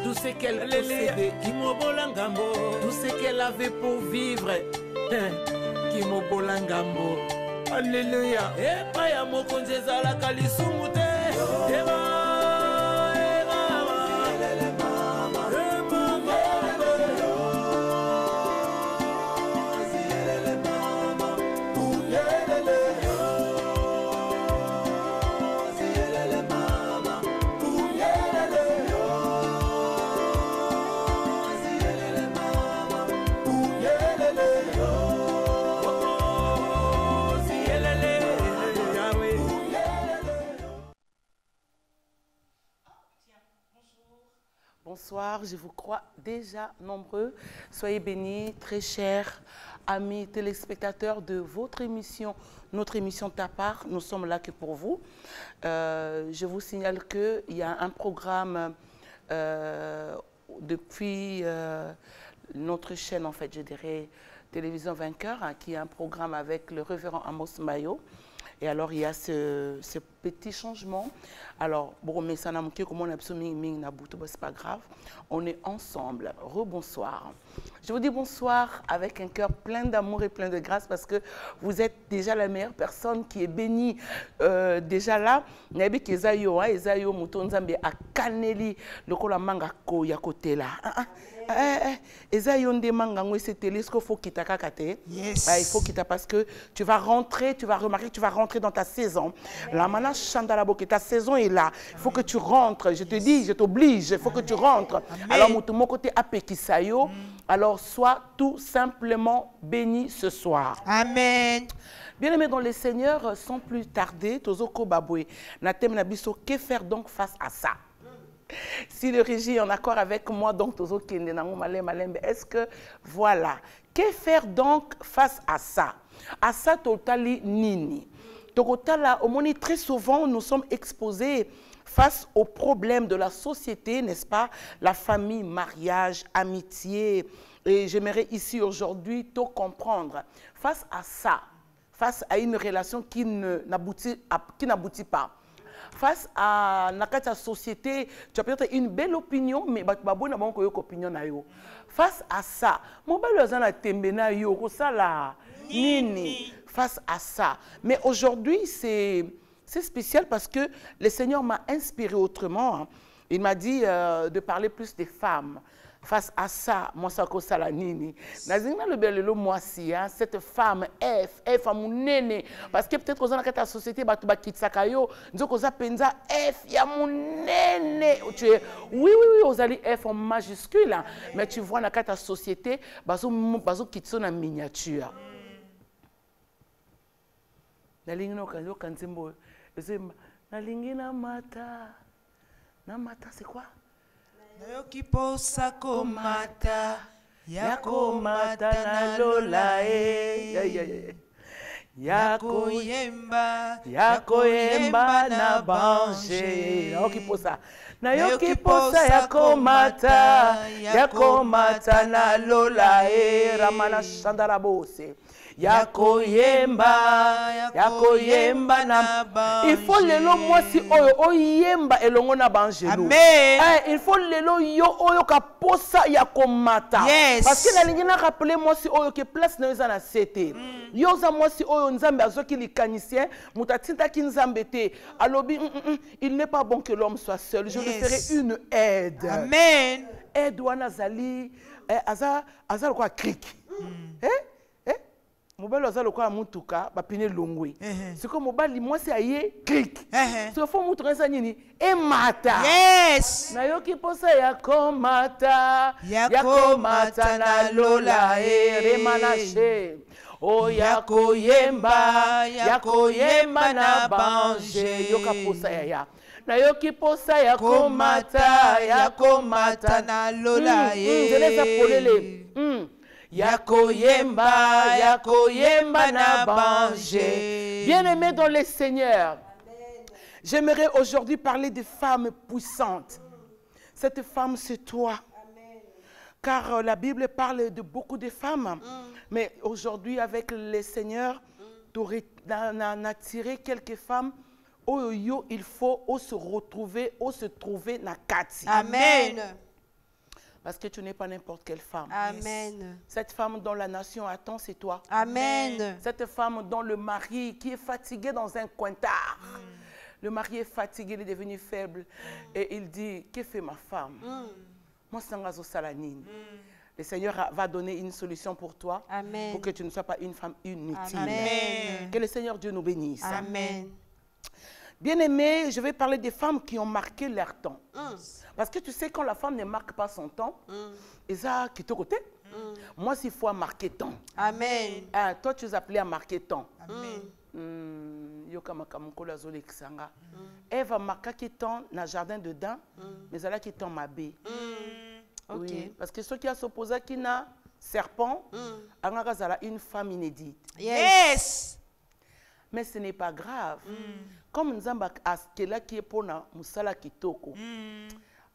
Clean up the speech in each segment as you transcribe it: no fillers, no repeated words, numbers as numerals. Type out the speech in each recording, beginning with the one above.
tout ce qu'elle possédait, tout ce qu'elle avait pour vivre, Kimobolangambo. Alléluia. Et Paya Mokonjeza la Kalisumute. Bonsoir, je vous crois déjà nombreux. Soyez bénis, très chers amis téléspectateurs de votre émission, notre émission Ta Part. Nous sommes là que pour vous. Je vous signale qu'il y a un programme depuis notre chaîne, en fait, je dirais, Télévision Vainqueur, hein, qui est un programme avec le révérend Amos Mayo. Et alors, il y a ce petit changement. Alors, bon, mais ça n'a manqué comme on a c'est pas grave. On est ensemble. Rebonsoir. Je vous dis bonsoir avec un cœur plein d'amour et plein de grâce parce que vous êtes déjà la meilleure personne qui est bénie déjà là. Nabi Kezayo, Ezayo Mutonzambe a Kaneli, le Kolamanga Ko Yakote là. Ezayo Ndemanga, c'est ce qu'il faut qu'il t'accate. Yes. Il faut qu'il t'a parce que tu vas rentrer, tu vas remarquer que tu vas rentrer dans ta saison. La mana Chandalaboke, ta saison est là. Il faut que tu rentres. Je te dis, je t'oblige, il faut que tu rentres. Amen. Alors, mon côté Apekisayo, alors sois tout simplement béni ce soir. Amen. Bien-aimés dans le Seigneur, sans plus tarder, Tozoko Baboué, Natem Nabiso, que faire donc face à ça? Si le régie est en accord avec moi, donc Tozo Kende Nango Malem Malem, est-ce que voilà, que faire donc face à ça? À ça totali nini. Tokotala, au moins très souvent nous sommes exposés face aux problèmes de la société, n'est-ce pas? La famille, mariage, amitié. Et j'aimerais ici aujourd'hui tout comprendre. Face à ça, face à une relation qui n'aboutit pas. Face à la société, tu as peut-être une belle opinion, mais tu n'as pas une opinion. Face à ça, face à ça. Mais aujourd'hui, c'est spécial parce que le Seigneur m'a inspiré autrement. Il m'a dit de parler plus des femmes. Face à ça, moi, ça cause ça la nini. Cette femme, F, à mon néné. Parce que peut-être dans la société, F, il y a mon néné. Oui, vous allez F en majuscule. Mais tu vois, dans la société, bazo kitso na miniature. Na mata, c'est quoi? Nayoki posa komata, yakomata na lola yakoyemba na bange. Nayoki posa. Nayoki posa yakomata na lola ramana chandarabose. Yakoyemba na bange. Il faut lelo moi si oyemba elongo na bange. Amen. Il faut lelo yo oyo ka posa yakomata. Yes. Parce que la ligne na rappeler moi si oyo ke place na za na cité. Yo za moi si oyo nzambe azoki likanicien mutatinta ki nzambe te. Alobi il n'est pas bon que l'homme soit seul. Je lui ferai une aide. Amen. Aide wana zali azal quoi cric. Mobile azalo kwa mutuka bapine longwe. C'est comme mobile moi c'est aye cric. C'est faut mutuka ça nini e mata. Yes. Na yoki posa yakomata na lola remanache. Oh yakoyemba na bange yoka posa ya. Na yoki posa yakomata na lola Zeleza polele. Yakoyemba na bange. Bien-aimés dans le Seigneur, j'aimerais aujourd'hui parler des femmes puissantes. Cette femme, c'est toi. Amen. Car la Bible parle de beaucoup de femmes. Mais aujourd'hui, avec le Seigneur, on a tiré quelques femmes. Il faut se retrouver, se trouver na kati. Amen. Parce que tu n'es pas n'importe quelle femme. Amen. Cette femme dont la nation attend, c'est toi. Amen. Cette femme dont le mari qui est fatigué dans un cointard. Le mari est fatigué, il est devenu faible. Et il dit, que fait ma femme? Moi, c'est un salanine. Le Seigneur va donner une solution pour toi. Amen. Pour que tu ne sois pas une femme inutile. Amen. Que le Seigneur Dieu nous bénisse. Amen. Bien-aimés, je vais parler des femmes qui ont marqué leur temps. Parce que tu sais, quand la femme ne marque pas son temps, et ça, qui te côté, moi, s'il faut marquer temps. Amen. Ah, toi, tu es appelé à marquer temps. Amen. Eve a marqué temps dans le jardin dedans, mais elle a qui temps ma baie. Oui, parce que ceux qui a s'opposé qui n'a serpent, a une femme inédite. Yes. Mais ce n'est pas grave. Comme Nzamba Askela qui est pour na musala kitoko.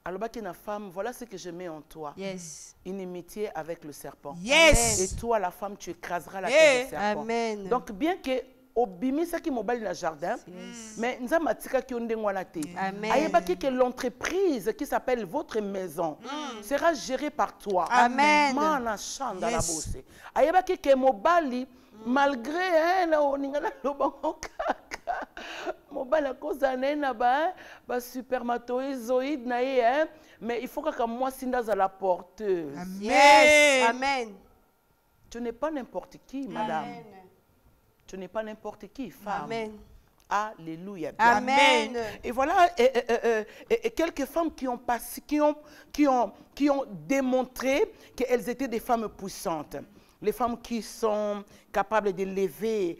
Alors qui na femme, voilà ce que je mets en toi. Yes. Une inimitié avec le serpent. Yes. Et toi la femme tu écraseras la tête du serpent. Amen. Donc bien que obimi ça qui mobile dans le jardin, mais Nzamba tika ki ondengwana te. Amen. Ayebaki que l'entreprise qui s'appelle votre maison sera gérée par toi. Amen. Mana chanda la bosse. Ayebaki que mobali malgré na oningana lobango kaka mobali akoza na ba supermatozoïde na ye mais il faut que moi sinda za la porteuse. Yes. Amen. Tu n'es pas n'importe qui, madame. Amen. Tu n'es pas n'importe qui, femme. Amen. Alléluia. Amen. Et voilà et quelques femmes qui ont passé, qui ont démontré qu'elles étaient des femmes puissantes. Les femmes qui sont capables de lever,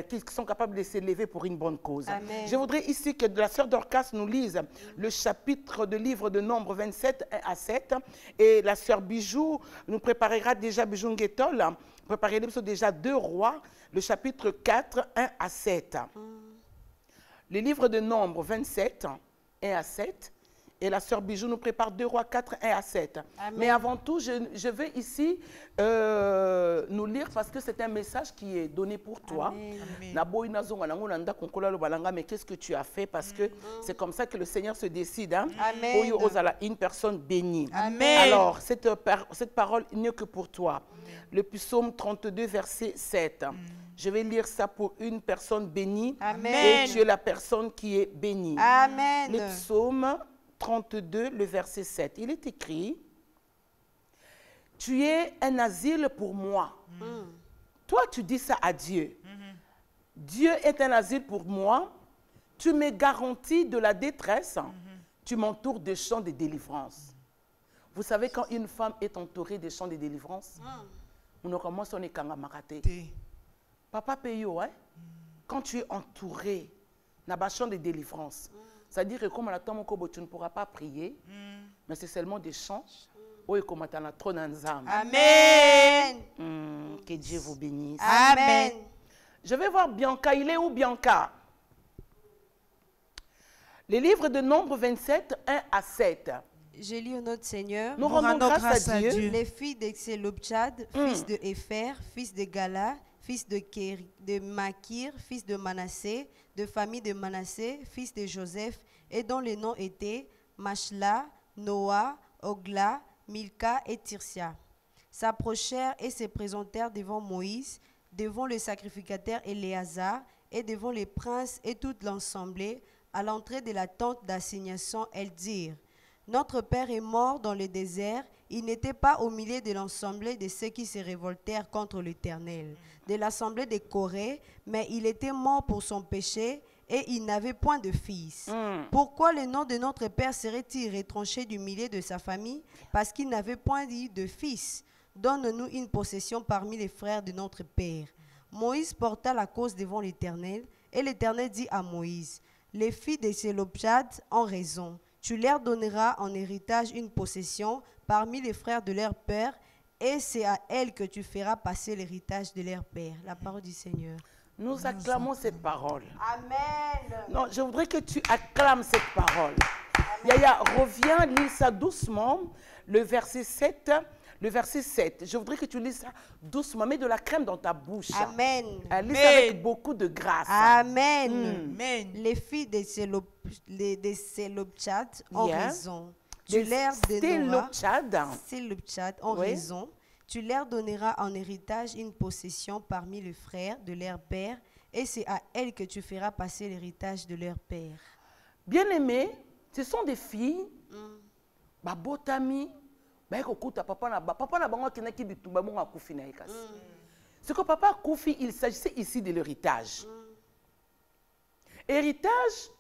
qui sont capables de se lever pour une bonne cause. Amen. Je voudrais ici que la sœur Dorcas nous lise le chapitre de livre de Nombre 27, 1 à 7. Et la sœur Bijou nous préparera déjà, Bijou Nguetol, préparez déjà 2 Rois, le chapitre 4, 1 à 7. Le livre de Nombre 27, 1 à 7. Et la sœur Bijou nous prépare 2 Rois 4, 1 à 7. Amen. Mais avant tout, je vais ici nous lire parce que c'est un message qui est donné pour toi. Mais qu'est-ce que tu as fait? Parce que c'est comme ça que le Seigneur se décide. Hein? Amen. Une personne bénie. Amen. Alors, cette parole n'est que pour toi. Le psaume 32, verset 7. Je vais lire ça pour une personne bénie. Amen. Et tu es la personne qui est bénie. Amen. Le psaume 32, le verset 7. Il est écrit, « Tu es un asile pour moi. » Toi, tu dis ça à Dieu. Dieu est un asile pour moi. Tu me garantis de la détresse. Tu m'entoures de champs de délivrance. Vous savez, quand une femme est entourée de champs de délivrance, on ne commence à se Papa Peyo, hein? Quand tu es entouré d'un champ de délivrance, c'est-à-dire que comme tu ne pourras pas prier, mais c'est seulement des chants. Amen. Que Dieu vous bénisse. Amen. Je vais voir Bianca. Il est où Bianca? Le livre de Nombre 27, 1 à 7. Je lis au nom du Seigneur. Nous rendons grâce à Dieu. Les filles de Tselopchad, fils de Épher, fils de Gala, fils de Makir, fils de Manassé, de famille de Manassé, fils de Joseph, et dont les noms étaient Machla, Noah, Ogla, Milka et Tirsia, s'approchèrent et se présentèrent devant Moïse, devant le sacrificateur Éléazar, et devant les princes et toute l'assemblée, à l'entrée de la tente d'assignation. Elles dirent, « Notre père est mort dans le désert, il n'était pas au milieu de l'assemblée de ceux qui se révoltèrent contre l'Éternel, de l'assemblée de Corée, mais il était mort pour son péché, et il n'avait point de fils. Pourquoi le nom de notre père serait-il retranché du milieu de sa famille? Parce qu'il n'avait point eu de fils. Donne-nous une possession parmi les frères de notre père. » Moïse porta la cause devant l'Éternel, et l'Éternel dit à Moïse, « Les filles de Tselopchad ont raison. Tu leur donneras en héritage une possession parmi les frères de leur père, et c'est à elles que tu feras passer l'héritage de leur père. » La parole du Seigneur. Nous acclamons cette parole. Amen. Non, je voudrais que tu acclames cette parole. Yaya, reviens, lis ça doucement, le verset 7. Le verset 7, je voudrais que tu lises ça doucement, mets de la crème dans ta bouche. Amen. Lis ça avec beaucoup de grâce. Amen. Les filles de Tselopchad ont raison. tu leur donneras, Style le Tchad, en Oui. raison, tu leur donneras en héritage une possession parmi les frères de leur père, et c'est à elles que tu feras passer l'héritage de leur père. Bien-aimés, ce sont des filles, babotami, papa na bango kenaki bitumba bongo akufi na ekasi. Ce que papa akufi, il s'agissait ici de l'héritage. Héritage,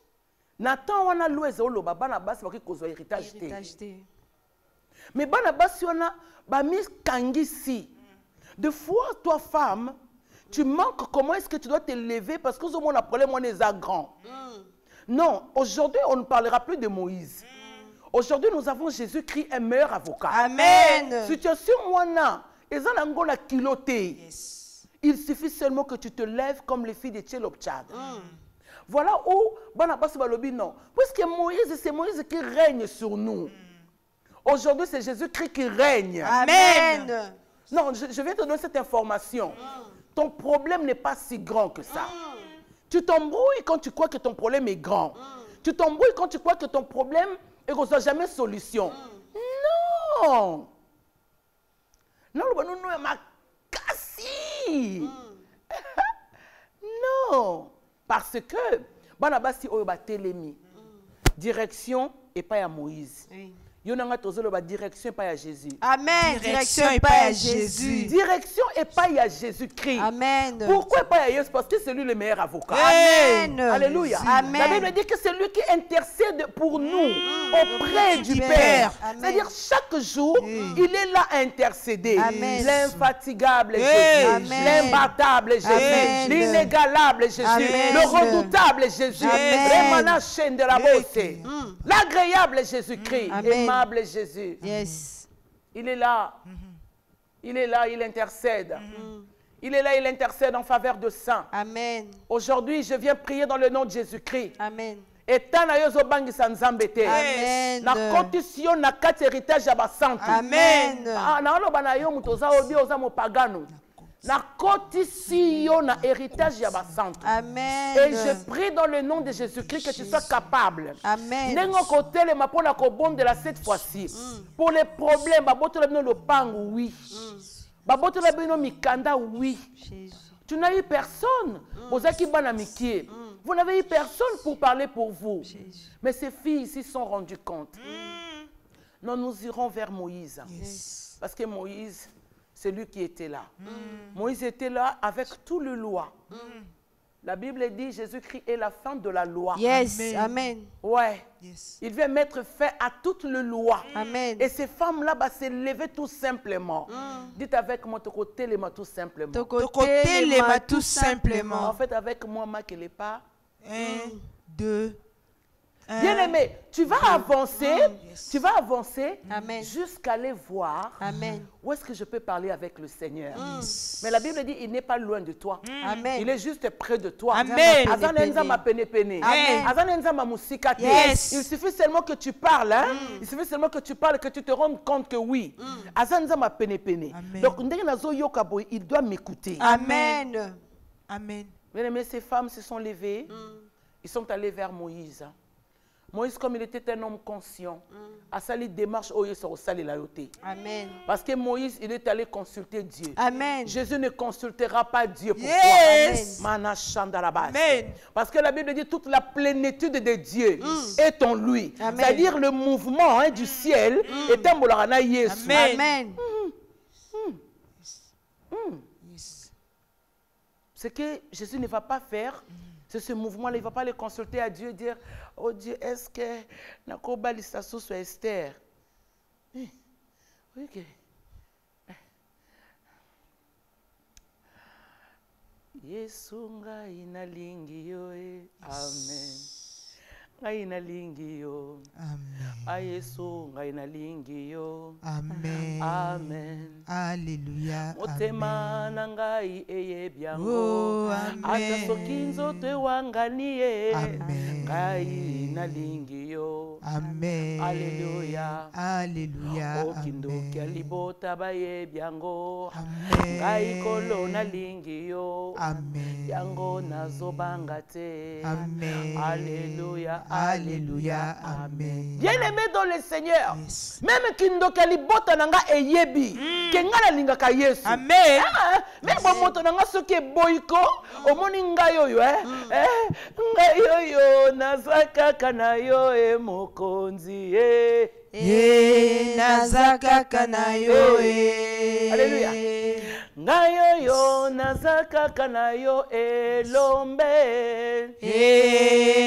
Nathan wana loueze oloba bana basi baki kozwa héritage te. Mais bana basi wana ba mis kangisi. Des fois, toi femme, tu manques comment est-ce que tu dois te lever parce que on a problème on est à grand. Non, aujourd'hui on ne parlera plus de Moïse. Aujourd'hui nous avons Jésus-Christ un meilleur avocat. Amen. Situation wana, ezana ngona kiloté. Il suffit seulement que tu te lèves comme les filles de Tchelopchad. Voilà où Banabas Balobi non. Puisque Moïse, c'est Moïse qui règne sur nous. Aujourd'hui, c'est Jésus-Christ qui règne. Amen. Non, je vais te donner cette information. Ton problème n'est pas si grand que ça. Tu t'embrouilles quand tu crois que ton problème est grand. Tu t'embrouilles quand tu crois que ton problème ne reçoit jamais solution. Non. Non, non, ma cassi. Non. Parce que, Banabasi Oyoba Telemi, direction et pas à Moïse. Yonanga Tozolo, direction et pas à Jésus. Amen. Direction et pas à Jésus. Direction et pas à Jésus-Christ. Amen. Pourquoi pas à Jésus? Parce que c'est lui le meilleur avocat. Amen. Alléluia. Amen. La Bible dit que c'est lui qui intercède pour nous auprès du Père. C'est-à-dire chaque jour, il est là à intercéder. L'infatigable Jésus, l'imbattable Jésus, l'inégalable Jésus, le redoutable Jésus, Remana chaîne de la beauté, l'agréable Jésus-Christ, aimable Jésus. Yes. Il est là. Il est là, il intercède. Il est là, il intercède en faveur de saints. Amen. Aujourd'hui, je viens prier dans le nom de Jésus-Christ. Amen. Et tant na yozo bangi sanzambete. Amen. Na condition na kati héritage ya basantu. Amen. Na oloba na yo mutoza obi oza mopagano. Na condition na héritage ya basantu. Amen. Et je prie dans le nom de Jésus-Christ que tu sois capable. Amen. Nengo kotele mapona ko bondela cette fois-ci. Pour les problèmes, babotola bino le pangu, oui. Babotola bino mikanda, oui. Tu n'as eu personne. Vous n'avez eu personne pour parler pour vous. Mais ces filles ici sont rendues compte. Non, nous irons vers Moïse. Parce que Moïse, c'est lui qui était là. Moïse était là avec tout le loi. La Bible dit Jésus-Christ est la fin de la loi. Yes. Amen. Ouais. Il vient mettre fin à toute la loi. Amen. Et ces femmes-là se lever tout simplement. Dites avec moi, côté les tout simplement. Côté les tout simplement. En fait, avec moi, ma qu'elle est pas. 1, 2, Bien aimé, tu vas avancer, jusqu'à aller voir où est-ce que je peux parler avec le Seigneur. Mais la Bible dit, il n'est pas loin de toi. Il est juste près de toi. Amen. Il suffit seulement que tu parles. Il suffit seulement que tu parles, que tu te rendes compte que oui. Donc, il doit m'écouter. Amen. Amen. Bien aimé, ces femmes se sont levées. Ils sont allés vers Moïse. Moïse, comme il était un homme conscient, a sali démarche au sali la yoté. Amen. Parce que Moïse, il est allé consulter Dieu. Amen. Jésus ne consultera pas Dieu pour toi. Amen. Parce que la Bible dit toute la plénitude de Dieu est en lui. C'est-à-dire le mouvement du ciel est un bolarana Yesu. Amen. Ce que Jésus ne va pas faire, c'est ce mouvement-là. Il ne va pas aller consulter à Dieu et dire, oh Dieu, est-ce que Nakoba Lissassou soit Esther? Oui. Ok. Yesu ngai nalingi yo. Amen. Ngai nalingi yo. Amen. Yesu ngai nalingi yo. Amen. Amen. Alléluia. Motema na ngai eyebiango. Oh, amen. Ata soki nzoto ewangani ye. Amen. Ngai nalingi yo. Amen. Alléluia. Alléluia. Okindoki Amen. libota bayebi yango. Amen. Ngai kolo nalingi yo. Amen. Yango nazobanga te. Amen. Alléluia. Alléluia. Amen. Bien-aimé dans le Seigneur. Yes. Même kindoki libota nanga eyebi. Kenga nalingaka Yesu. Amen. Même bon moto nanga soki boyko. Omoni ngai oyo ngai oyo nazakaka na yo mokonzi nazakaka na yo Alléluia. Ngai oyo nazakaka na yo elombe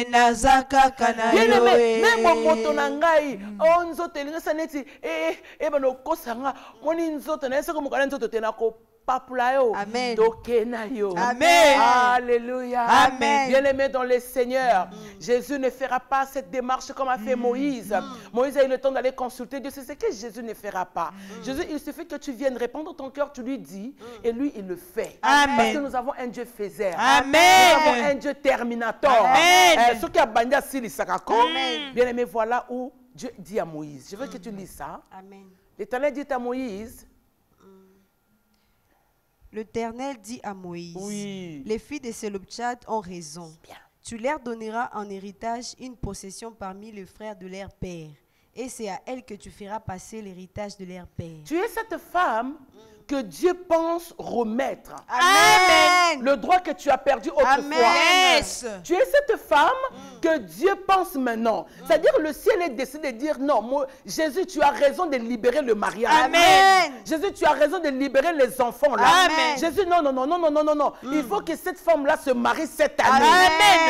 nazakaka na yo même bon moto na ngai nzoto elingisa neti bano kosanga moni nzoto na eseko mokala nzoto te na ko Amen. Amen. Alléluia. Amen. Bien-aimé dans le Seigneur, Jésus ne fera pas cette démarche comme a fait Moïse. Moïse a eu le temps d'aller consulter Dieu. C'est ce que Jésus ne fera pas. Jésus, il suffit que tu viennes répondre ton cœur, tu lui dis, et lui, il le fait. Amen. Parce que nous avons un Dieu faiseur. Amen. Nous avons un Dieu terminator. Amen. Ce qui a banni à Silisakako. Amen. Bien-aimé, voilà où Dieu dit à Moïse. Je veux que tu lises ça. Amen. L'Éternel dit à Moïse. L'Éternel dit à Moïse, Oui. les filles de Séloptchad ont raison. Bien. Tu leur donneras en héritage une possession parmi les frères de leur père. Et c'est à elles que tu feras passer l'héritage de leur père. Tu es cette femme que Dieu pense remettre. Amen. Le droit que tu as perdu autrefois. Amen. Yes. Tu es cette femme que Dieu pense maintenant. C'est-à-dire le ciel est décidé de dire non, moi, Jésus, tu as raison de libérer le mariage. Amen. Jésus, tu as raison de libérer les enfants là. Amen. Jésus, non, non, non, non, non, non, non, non. Il faut que cette femme-là se marie cette année.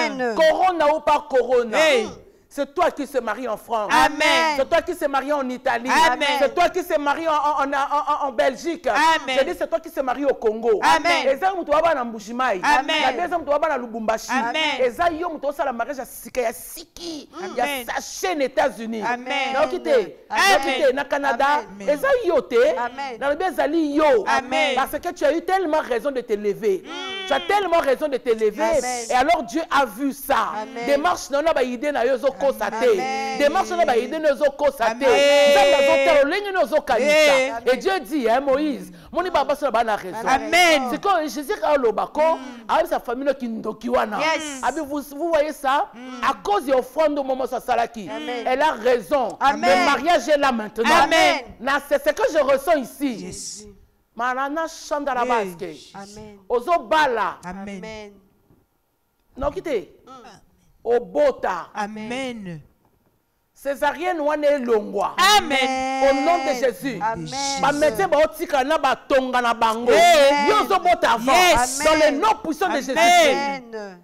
Amen. Corona ou pas corona. Hey. C'est toi qui se marie en France. Amen. C'est toi qui se marie en Italie. Amen. C'est toi qui se marie en Belgique. Amen. Je dis c'est toi qui se marie au Congo. Amen. Et ça, tu vas na Mbushimai. Amen. La deuxième, tu vas na Lubumbashi. Amen. Et ça, yo, tu vas la mariage à Sika, ya Siki, ya Amen. Saché aux États-Unis. Amen. Na okite, Amen. na Canada. Amen. Et ça, yo te. Amen. Dans le bien zali yo. Amen. Parce que tu as eu tellement raison de te lever. Tu as tellement raison de te lever. Amen. Et alors Dieu a vu ça. Amen. Démarche non ba idée na yo zo kosate. Amen. Démarche non ba idée na zo kosate. Amen. Nzambe azotala olingi na zo kanisa. Amen. Et Dieu dit Moïse, moni baba so ba na raison. Amen. C'est quand Jésus a lobako avec sa famille qui ndoki wana. Yes. Abi vous voyez ça à cause de offrande au moment ça salaki. Amen. Elle a raison. Amen. Le mariage est là maintenant. Amen. Na c'est ce que je ressens ici. Yes. Marana chandara baske. Amen. Ozo bala. Amen. Amen. Non kite. Obota. Amen. Césarienne wana elongwa. Amen. Au nom de Jésus. Amen. Ba médecin ba otika na ba tonga na bango. Amen. Yo zo bota avant. Yes. Dans le nom puissant de Amen. Jésus. Amen.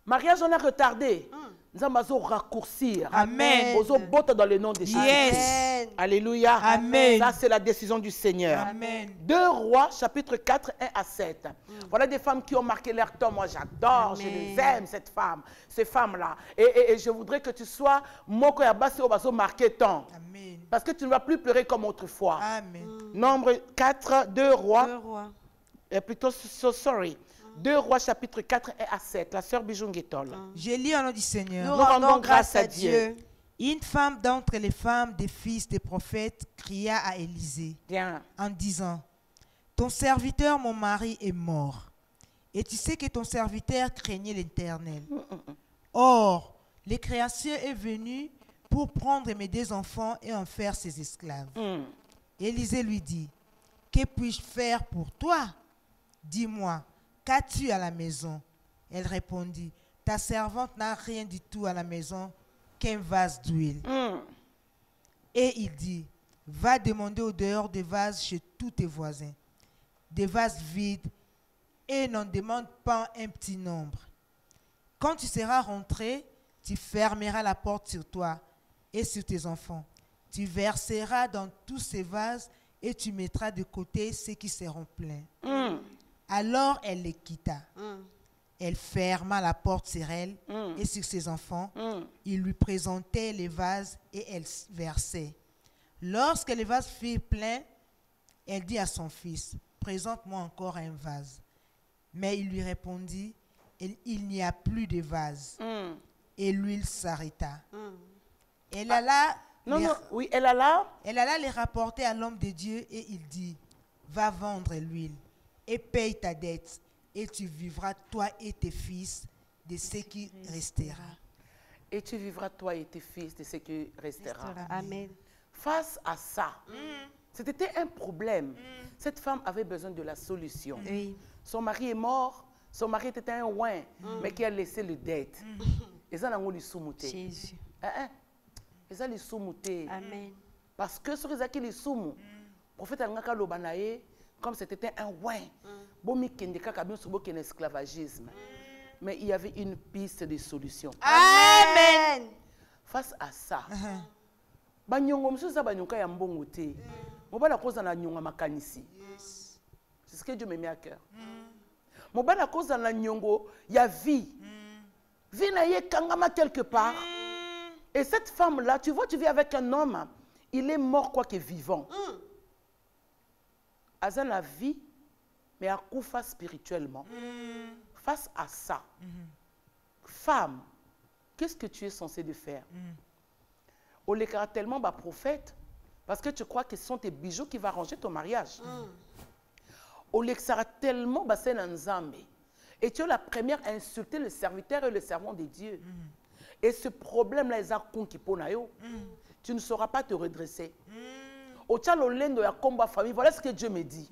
Mariage on a retardé. Nous allons raccourcir. Amen. Ozo bota dans le nom de Jésus. Yes. Amen. Alléluia. Amen. Ça c'est la décision du Seigneur. Amen. 2 Rois, chapitre 4, 1 à 7. Voilà des femmes qui ont marqué leur temps. Moi, j'adore, je Amen. les aime, ces femmes-là. Et je voudrais que tu sois moko ya basi obazo marqué temps. Amen. Parce que tu ne vas plus pleurer comme autrefois. Amen. Nombre 4, 2 Rois, Deux rois. plutôt, sorry. 2 Rois, chapitre 4, 1 à 7. La sœur Bijungetol. Je lis au nom du Seigneur. Nous rendons grâce à Dieu. Une femme d'entre les femmes des fils des prophètes cria à Élisée Bien. en disant, ton serviteur, mon mari, est mort. Et tu sais que ton serviteur craignait l'Éternel. Or, le créancier est venu pour prendre mes 2 enfants et en faire ses esclaves. Élisée lui dit, que puis-je faire pour toi? Dis-moi, qu'as-tu à la maison? Elle répondit, ta servante n'a rien du tout à la maison qu'un vase d'huile. Et il dit, va demander au dehors des vases chez tous tes voisins, des vases vides, et n'en demande pas un petit nombre. Quand tu seras rentré, tu fermeras la porte sur toi et sur tes enfants. Tu verseras dans tous ces vases et tu mettras de côté ceux qui seront pleins. Alors elle les quitta. Elle ferma la porte sur elle et sur ses enfants. Il lui présentait les vases et elle versait. Lorsque les vases furent pleins, elle dit à son fils, présente-moi encore un vase. Mais il lui répondit, il n'y a plus de vase. Et l'huile s'arrêta. Elle alla, Non, les, non, oui, elle alla. elle alla les rapporter à l'homme de Dieu et il dit, va vendre l'huile et paye ta dette et tu vivras toi et tes fils de ce qui restera. Et tu vivras toi et tes fils de ce qui restera. Amen. Face à ça, c'était un problème. Cette femme avait besoin de la solution. Oui. Son mari est mort. Son mari était un ouin, mais qui a laissé le dette. Et ça, on a soumouté. Jésus. Et ça, les soumouté. Amen. Parce que ce qui les soumou, le prophète Angaka Lobanaye, comme c'était un ouin, bomi kendeka kabin subo ken esclavagisme. Mais il y avait une piste de solution. Amen. Face à ça, banyongo msusa banyonka ya mbongo te. Mobala koza na nyonga makanisi. C'est ce que Dieu me met à cœur. Mobala koza na nyongo ya vie. Vie na ye kangama quelque part. Et cette femme-là, tu vois, tu vis avec un homme, il est mort quoi que vivant. Aza la vie, mais à koufa spirituellement. Face à ça, femme, qu'est-ce que tu es censé de faire? On les tellement bas prophète, parce que tu crois que ce sont tes bijoux qui vont arranger ton mariage. On les tellement bas c'est nzambe. Et tu es la première à insulter le serviteur et le servant de Dieu. Et ce problème-là, ils ont conquis pour nayo. Tu ne sauras pas te redresser. Au tcha le lendo ya combat famille, voilà ce que Dieu me dit.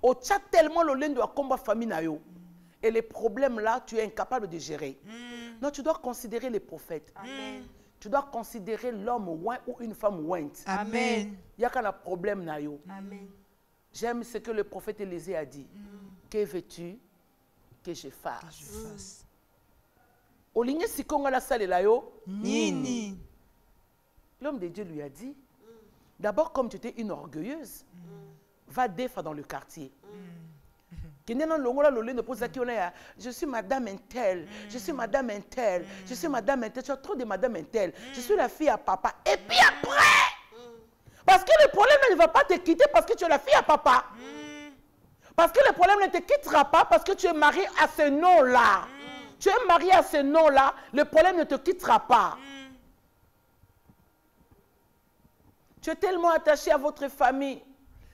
Au tcha tellement le lendo ya combat famille nayo. Et les problèmes-là, tu es incapable de gérer. Non, tu dois considérer les prophètes. Amen. Tu dois considérer l'homme ouin ou une femme ouinte. Amen. Il y a qu'un problème nayo. Amen. J'aime ce que le prophète Élisée a dit. Que veux-tu que je fasse? Oligné sikonga la salle la yo. Nini. L'homme de Dieu lui a dit, d'abord comme tu étais une orgueilleuse, va défendre dans le quartier. Je suis madame Intel, je suis madame Intel, je suis madame Intel, tu as trop de madame Intel, je suis la fille à papa. Et puis après, parce que le problème ne va pas te quitter parce que tu es la fille à papa. Parce que le problème ne te quittera pas parce que tu es marié à ce nom-là. Tu es marié à ce nom-là, le problème ne te quittera pas. Tu es tellement attaché à votre famille.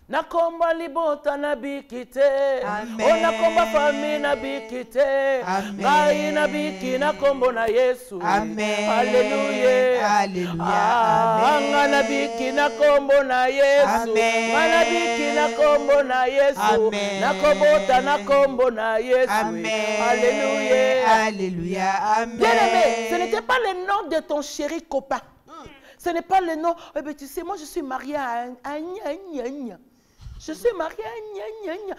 Nakomba libota nabikite. O nakomba famille nabikite. Ngai nabiki nakombo na Yesu. Amen. Alléluia. Alléluia. Anga nabiki nakombo na Yesu. Amen. Nabiki nakombo na Yesu. Amen. Nakobota nakombo na Yesu. Amen. Alléluia. Alléluia. Amen. Bien-aimé, ce n'était pas le nom de ton chéri copain. Ce n'est pas le nom. Eh bien, tu sais, moi, je suis mariée à un gna gna gna. Je suis mariée à gna gna gna.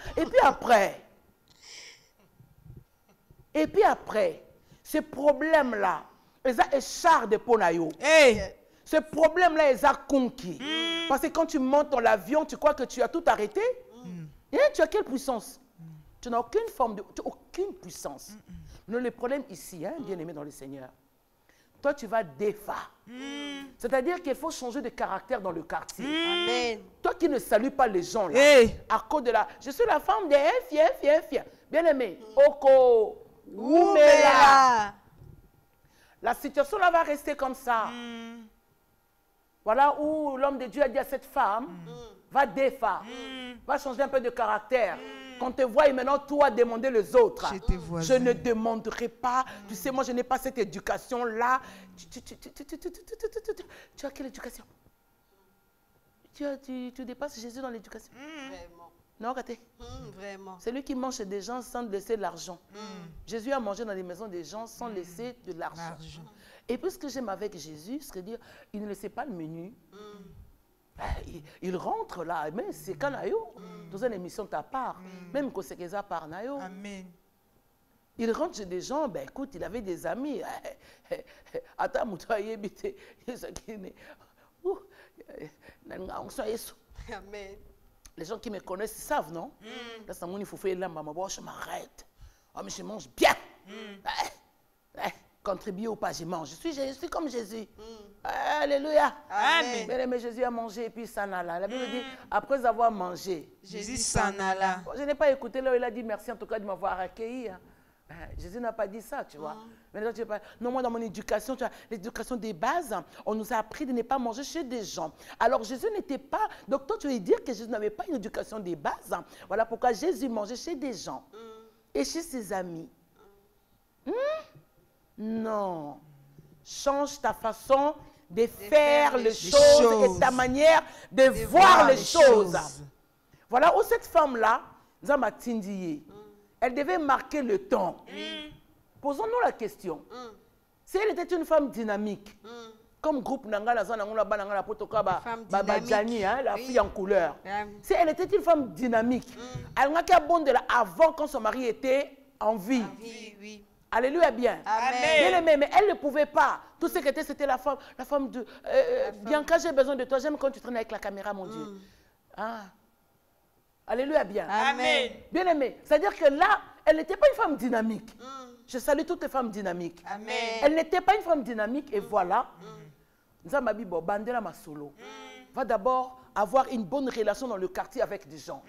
Et puis après, ce problème-là, ils ont écharde pour nayo. Hey. Ce problème-là, ils ont conquis. Parce que quand tu montes dans l'avion, tu crois que tu as tout arrêté. Et tu as quelle puissance? Tu n'as aucune forme de... Tu n'as aucune puissance. Mais le problème ici, hein, bien aimé dans le Seigneur, toi, tu vas défaire. C'est-à-dire qu'il faut changer de caractère dans le quartier. Amen. Toi qui ne salues pas les gens, là, Hey. à cause de la... Je suis la femme de F. Bien aimé, Oko, Oumela. La situation là va rester comme ça. Voilà où l'homme de Dieu a dit à cette femme, va défaire, va changer un peu de caractère. Quand te voit et maintenant toi demander les autres. Je ne demanderai pas. Tu sais, moi je n'ai pas cette éducation-là. Tu as quelle éducation? Tu dépasses Jésus dans l'éducation? Vraiment. Non, regardez. Vraiment. C'est lui qui mange chez des gens sans laisser de l'argent. Jésus a mangé dans les maisons des gens sans laisser de l'argent. Et puis ce que j'aime avec Jésus, c'est dire, il ne laissait pas le menu. Il rentre là, mais c'est quand nayo, dans une émission ta part, même quand c'est qu'ils par nayo. Amen. Il rentre chez des gens, ben écoute, il avait des amis. Attends, moutoye bité, Amen. les gens qui me connaissent savent, non? Là, ça il faut faire là, je m'arrête. Oh, mais je mange bien. Contribuer ou pas, je mange. Je suis comme Jésus. Alléluia. Amen. Bien aimé, Jésus a mangé et puis s'en alla. La Bible dit, après avoir mangé, Jésus s'en alla. je n'ai pas écouté là où il a dit merci en tout cas de m'avoir accueilli. Jésus n'a pas dit ça, tu vois. Maintenant, tu pas... Non, moi, dans mon éducation, tu vois, l'éducation des bases, on nous a appris de ne pas manger chez des gens. Alors, Jésus n'était pas... Donc, toi, tu veux dire que Jésus n'avait pas une éducation des bases. Voilà pourquoi Jésus mangeait chez des gens et chez ses amis. Non. Change ta façon de faire les choses et ta manière de voir les choses. Voilà où cette femme-là, Zama Tindiye, elle devait marquer le temps. Posons-nous la question. Si elle était une femme dynamique, comme groupe Nanga, la fille en couleur. Si elle était une femme dynamique, elle n'a qu'à bon de là avant quand son mari était en vie. Alléluia bien. Bien aimé, mais elle ne pouvait pas. Tout ce qu'elle était, c'était la femme de... Bianca, j'ai besoin de toi. J'aime quand tu traînes avec la caméra, mon Dieu. Ah. Alléluia bien. Amen. Bien aimé. C'est-à-dire que là, elle n'était pas une femme dynamique. Je salue toutes les femmes dynamiques. Amen. Elle n'était pas une femme dynamique et voilà. Nzamabibo, Bandela Masolo, va d'abord avoir une bonne relation dans le quartier avec des gens.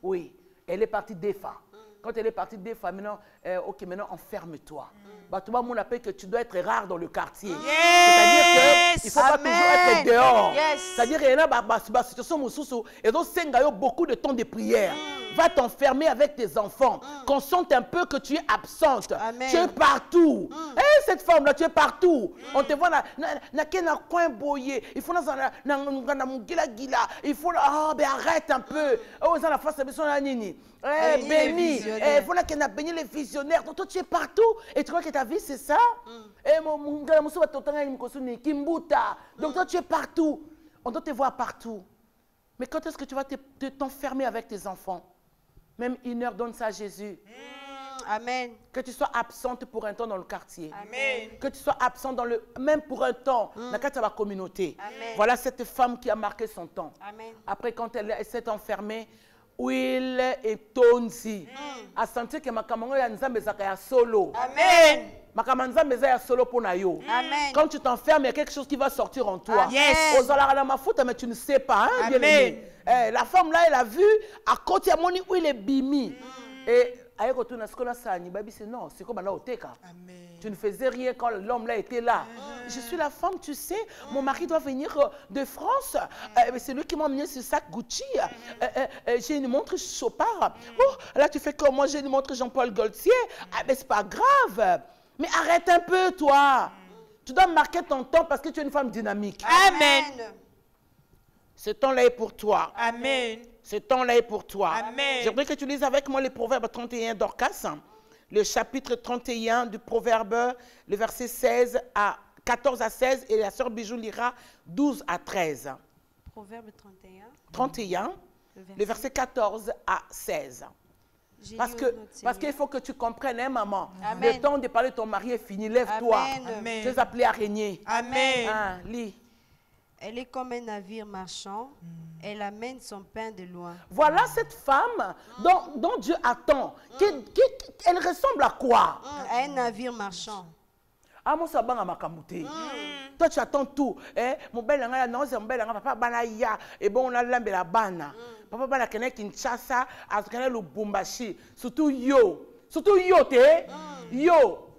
Oui. Elle est partie d'Efa. Quand elle est partie d'Efa, maintenant, ok, maintenant enferme-toi. Bah, tout le monde appelle que tu dois être rare dans le quartier. C'est-à-dire qu'il ne faut pas toujours être dehors. C'est-à-dire qu'il y a une situation et donc c'est beaucoup de temps de prière. Va t'enfermer avec tes enfants. Qu'on sente un peu que tu es absente. Amen. Tu es partout. Hey, cette femme-là, tu es partout. On te voit dans coin boyé. Il faut il faut arrête un peu. Oh, ça la face de nini. Béni. Il faut qu'il béni les visionnaires. Donc toi tu es partout et tu crois que ta vie c'est ça. Donc toi tu es partout. On doit te voir partout. Mais quand est-ce que tu vas t'enfermer avec tes enfants? Même une heure, donne ça à Jésus. Amen. Que tu sois absente pour un temps dans le quartier. Amen. Que tu sois absente même pour un temps dans la communauté. Amen. Voilà cette femme qui a marqué son temps. Amen. Après, quand elle s'est enfermée, Will et Tonzi a senti que Makamango ya Nzambe zaka solo. Amen. Makamanza meza ya solo pour nayo. Amen. Quand tu t'enfermes, il y a quelque chose qui va sortir en toi. Yes. Aux alara ma faute, mais tu ne sais pas. Hein, bien Amen. aimé. La femme là, elle a vu à côté à Moni où il est bimi. Et avec retourne à ce qu'on a ça, non, c'est comme là au Teka. Tu ne faisais rien quand l'homme là était là. Je suis la femme, tu sais, mon mari doit venir de France. C'est lui qui m'a emmené ce sac Gucci. J'ai une montre Chopard. Oh, là tu fais comme moi, j'ai une montre Jean-Paul Gaultier. Ah, mais c'est pas grave. Mais arrête un peu, toi. Tu dois marquer ton temps parce que tu es une femme dynamique. Amen. Ce temps-là est pour toi. Amen. Ce temps-là est pour toi. Amen. J'aimerais que tu lises avec moi les Proverbes 31 d'Orcas, le chapitre 31 du Proverbe, le verset 14 à 16, et la sœur Bijou lira 12 à 13. Proverbe 31. 31, le verset 14 à 16. Parce qu'il faut que tu comprennes, hein, maman. Amen. Le temps de parler de ton mari est fini. Lève-toi. Amen. Tu es appelée à régner. Amen. Ah, lis. Elle est comme un navire marchand. Elle amène son pain de loin. Voilà cette femme dont Dieu attend. Elle ressemble à quoi? À un navire marchand. Ah, mon sabang a makamouté. Toi, tu attends tout. Mon bel anga, non, c'est mon bel anga, papa banaya. Et bon, on a l'ambe la bana. Papa bana kene Kinshasa, a kene Lubumbashi. Surtout yo. Surtout yo, te. Yo.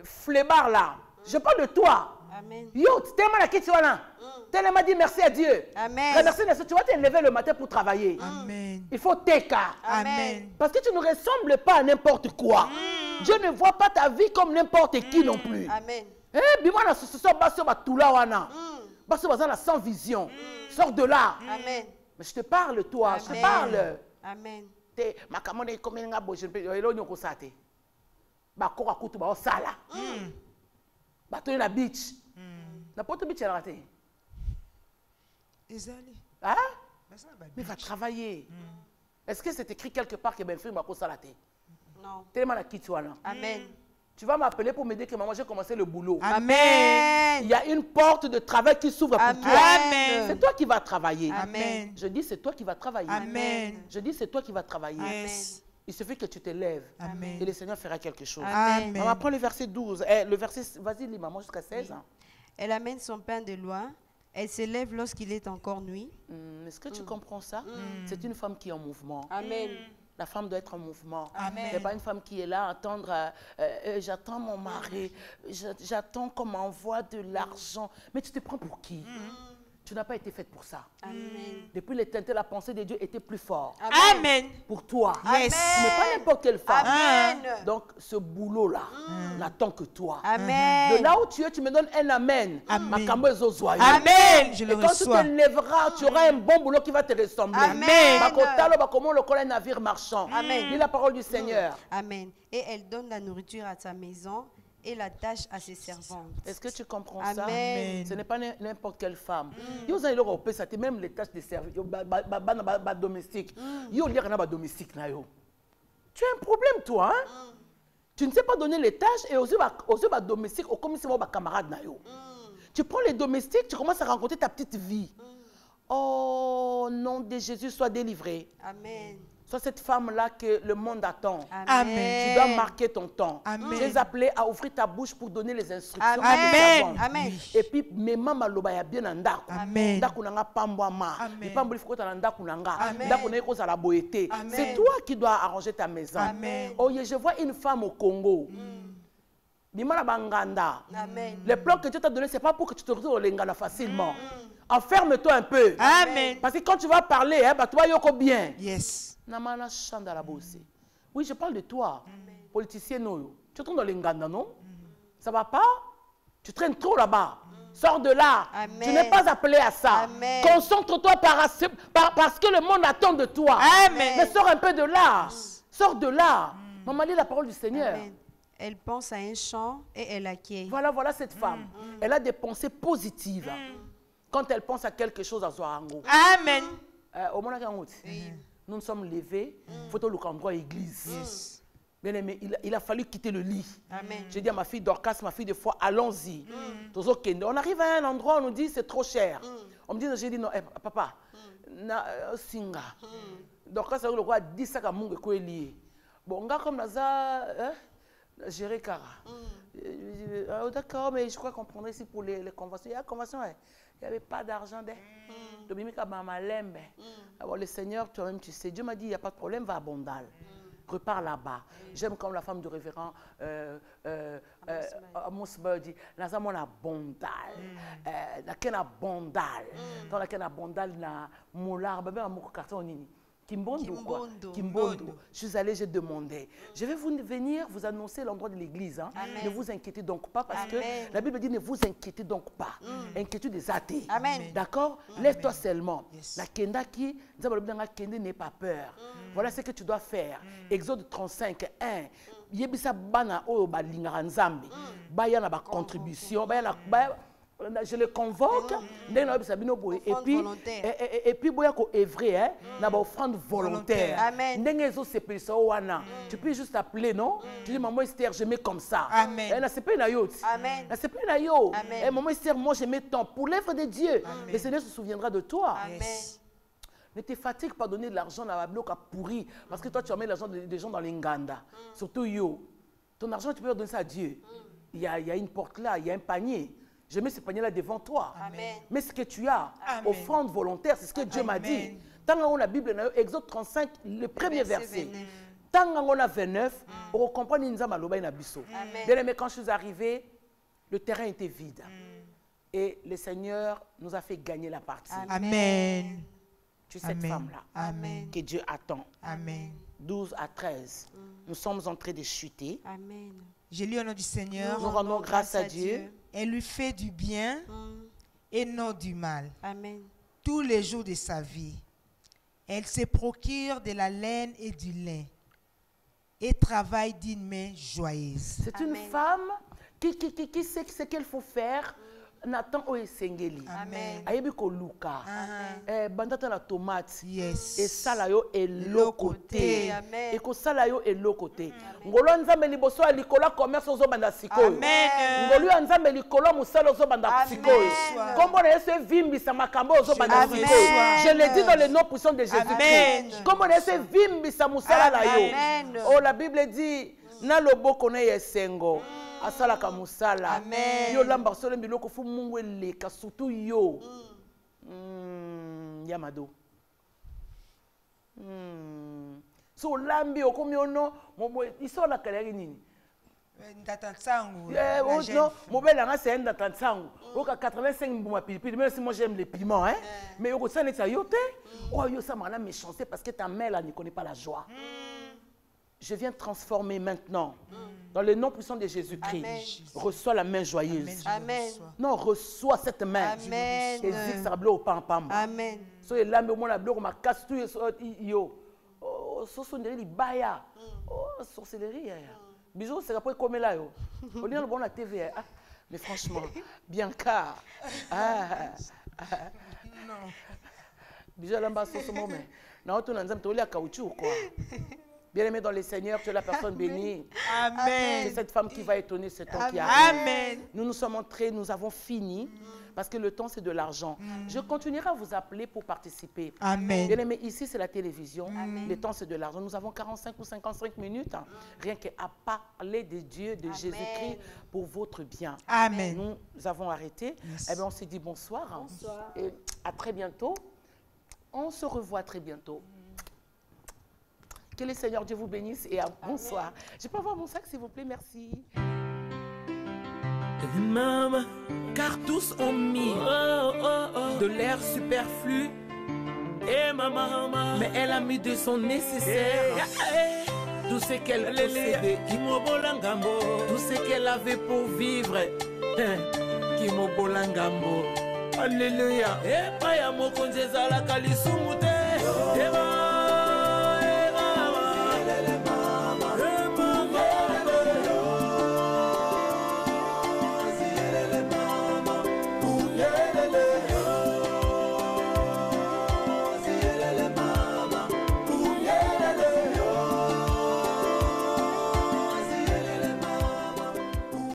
Flébar là. Je parle de toi. Amen. Yo, tellement la question là. Tellement dit merci à Dieu. Amen. Merci, tu vas te lever le matin pour travailler. Amen. Il faut teka. Amen. Parce que tu ne ressembles pas à n'importe quoi. Dieu ne voit pas ta vie comme n'importe qui non plus. Amen. Bimana ce soir, basso ba tula wana. Basso bazana sans vision. Sors de là. Amen. Mais je te parle toi, je te parle. Amen. Te makamone comme nga bo je peux elo nyoko sate. Ba ko ka kutu ba osala. Ba to na beach. Na poto beach la raté. Hein? Mais va travailler. Est-ce que c'est écrit quelque part que ben frère m'a salaté? Non. Tellement la kitouana. Amen. Tu vas m'appeler pour me dire que maman j'ai commencé le boulot. Amen. Il y a une porte de travail qui s'ouvre pour toi. Amen. C'est toi qui vas travailler. Amen. Je dis c'est toi qui vas travailler. Amen. Je dis c'est toi qui vas travailler. Yes. Il suffit que tu te lèves. Amen. Et le Seigneur fera quelque chose. Amen. On va prendre le verset 12. Le verset, vas-y, lis maman jusqu'à 16. Elle amène son pain de loin. Elle se lève lorsqu'il est encore nuit. Est-ce que tu comprends ça? C'est une femme qui est en mouvement. Amen. Ta femme doit être en mouvement. Amen. C'est pas une femme qui est là à attendre, j'attends mon mari, j'attends qu'on m'envoie de l'argent. Mais tu te prends pour qui? Tu n'as pas été faite pour ça. Amen. Depuis l'éternité, la pensée de Dieu était plus forte Amen. pour toi. Yes. Tu n'es pas n'importe quelle femme. Amen. Donc, ce boulot-là n'attend que toi. Amen. De là où tu es, tu me donnes un amen. Amen. Makambo ezozoyo. Amen. Je Et le quand tu te reçois. lèveras, tu auras un bon boulot qui va te ressembler. Amen. Bakotalo, bakomo lokola un navire marchand. Amen. Lis la parole du Seigneur. Amen. Et elle donne la nourriture à sa maison et la tâche à ses servantes. Est-ce que tu comprends ça? Amen. Ce n'est pas n'importe quelle femme. Yo za iloko opesa te même les tâches de service, ba domestique. Yo liaka na ba domestique na yo. Tu as un problème toi, hein? Tu ne sais pas donner les tâches et aussi ba domestique au comme si ba camarade na yo. Tu prends les domestiques, tu commences à rencontrer ta petite vie. Oh, nom de Jésus, sois délivré. Amen. Sois cette femme-là que le monde attend. Amen. Tu dois marquer ton temps. Amen. Tu es appelé à ouvrir ta bouche pour donner les instructions. Amen. à tes servantes. Amen. Et puis, mes mamans loba ya bien en ndako. Amen. Ndako nanga pambwa ma. Amen. Et pambwa ifoko na ndako nanga. Amen. Ndako na eko la boété. Amen. C'est toi qui dois arranger ta maison. Amen. Oh, je vois une femme au Congo. Bimana banganda. Amen. Les plans que Dieu t'a donné, ce n'est pas pour que tu te retrouves au lingana facilement. Enferme-toi un peu. Amen. Parce que quand tu vas parler, hein, bah, tu vas yoko bien. Yes. Namana chanda la bosse. Oui, je parle de toi, politicien noyo. Tu traînes dans les Nganda, non? Ça va pas? Tu traînes trop là-bas. Sors de là. Amen. Tu n'es pas appelé à ça. Amen. Concentre-toi parce que le monde attend de toi. Amen. Mais sors un peu de là. Sors de là. Maman, lis la parole du Seigneur. Amen. Elle pense à un chant et elle acquiert. Voilà cette femme. Elle a des pensées positives. Quand elle pense à quelque chose à Zoarango. Amen. Au moment où nous nous sommes levés, il faut le endroit à l'église. Bien aimé, il a fallu quitter le lit. Amen. J'ai dit à ma fille Dorcas, ma fille de foi, allons-y. On arrive à un endroit où on nous dit c'est trop cher. On me dit, j'ai dit non, papa, singa. Dorcas a eu le roi 10 sacs à mungue quoi lié. Bon, on a comme ça, gérer Cara. D'accord, mais je crois qu'on prendrait ici pour les conventions. Il y a convention, il n'y avait pas d'argent. Alors le Seigneur, toi-même, tu sais, Dieu m'a dit, il n'y a pas de problème, va à Bondal. Repars là-bas. J'aime comme la femme du révérend Amos dit, nous avons la Bondal. Nous avons Bondal. Dans laquelle la Bondal, na molar, bébé, mon carton nini. Kimbondo, quoi. Kimbondo. Je suis allée, j'ai demandé. Je vais venir vous annoncer l'endroit de l'église. Hein. Ne vous inquiétez donc pas parce que la Bible dit ne vous inquiétez donc pas. Inquiétude des athées. D'accord? Lève-toi seulement. La kenda qui, kende n'est pas peur. Voilà ce que tu dois faire. Exode 35, 1. Yebisa bana o ba lingara nzambe. Baya na ba contribution, je le convoque, et puis boya ko œuvrer na ba offrande volontaire. Tu peux juste appeler, non? Tu dis maman Esther, je mets comme ça. Amen. C'est pas une ayote. Amen. C'est pas une ayote. Amen. Maman Esther, moi je mets tant pour l'œuvre de Dieu. Le Seigneur se souviendra de toi. Amen. Ne te fatigue pas donner de l'argent à la bloc à pourri parce que toi tu emmènes l'argent des gens dans les Nganda. Surtout yo. Ton argent tu peux donner ça à Dieu. Il y a une porte là, il y a un panier. Je mets ce panier-là devant toi. Amen. Mais ce que tu as, Amen. offrande volontaire, c'est ce que Dieu m'a dit. Tant qu'on a la Bible, Exode 35, le premier verset. Tant qu'on a 29, on comprend Ninzama Loba et Nabiso. Bien aimé, quand je suis arrivé, le terrain était vide. Et le Seigneur nous a fait gagner la partie. Amen. Tu es cette femme-là Amen. que Dieu attend. Amen. 12 à 13. Nous sommes en train de chuter. Amen. Je lis au nom du Seigneur. Nous rendons grâce à Dieu. Elle lui fait du bien et non du mal. Amen. Tous les jours de sa vie. Elle se procure de la laine et du lin et travaille d'une main joyeuse. C'est une femme qui sait ce qu'elle faut faire. Nathan Oesengeli. Amen. Ayebi ko luka. Bandata la tomate. Yes. Et salayo et lokote. Amen. Et ko salayo et lokote. Ngolo nzambe liboso alikola commerce ozo banda sikoyo. Amen. Ngolo nzambe likolo musala ozo banda sikoyo. Kombo na Yesu vimbisa makambo ozo banda Amen. sikoyo. Je le dis dans le nom puissant de Amen. Jésus-Christ. Kombo na Yesu vimbisa musala na yo. Amen. Oh, la Bible dit na loboko na yesengo. Asala kamusala. Amen. Yo lamba solo biloko fu mungu eleka surtout yo. Yamado. So lambi okomi ono iso la kaleri nini. Non, mon bel anga c'est un datansango. Oka 85 mbuma pilipili, même si moi j'aime les piments hein. Mais au ça n'est ça yote. Oh yo ça m'a méchanceté parce que ta mère là ne connaît pas la joie. Je viens transformer maintenant dans le nom puissant de Jésus-Christ. Reçois la main joyeuse. Amen. Non, reçois cette main. Amen. Et zig ça bleu au pam pam. Amen. So et là mais moi la bleu ma casse tout yo. Oh sorcellerie li baya. Oh sorcellerie. Bisous c'est après comme là yo. On est bon la TV. Mais franchement, Bianca. Non. Bisous là bas ce moment. Na auto na nzam to li caoutchouc quoi. Bien-aimé dans le Seigneur, tu es la personne bénie. Amen. C'est cette femme qui va étonner ce temps qui arrive. arrive. Nous nous sommes entrés, nous avons fini. Parce que le temps, c'est de l'argent. Je continuerai à vous appeler pour participer. Amen. Bien-aimé, ici, c'est la télévision. Le temps, c'est de l'argent. Nous avons 45 ou 55 minutes, rien qu'à parler de Dieu, de Jésus-Christ, pour votre bien. Amen. Nous avons arrêté. Yes. Eh bien, on s'est dit bonsoir. Bonsoir. Et à très bientôt. On se revoit très bientôt. Que le Seigneur Dieu vous bénisse et bonsoir. Je peux avoir mon sac, s'il vous plaît, merci. Maman, car tous ont mis de l'air superflu. Et maman, mais elle a mis de son nécessaire. Tout ce qu'elle possédait, tout ce qu'elle avait pour vivre. Alléluia. Et pas ya mokonzeza la kalisumu te.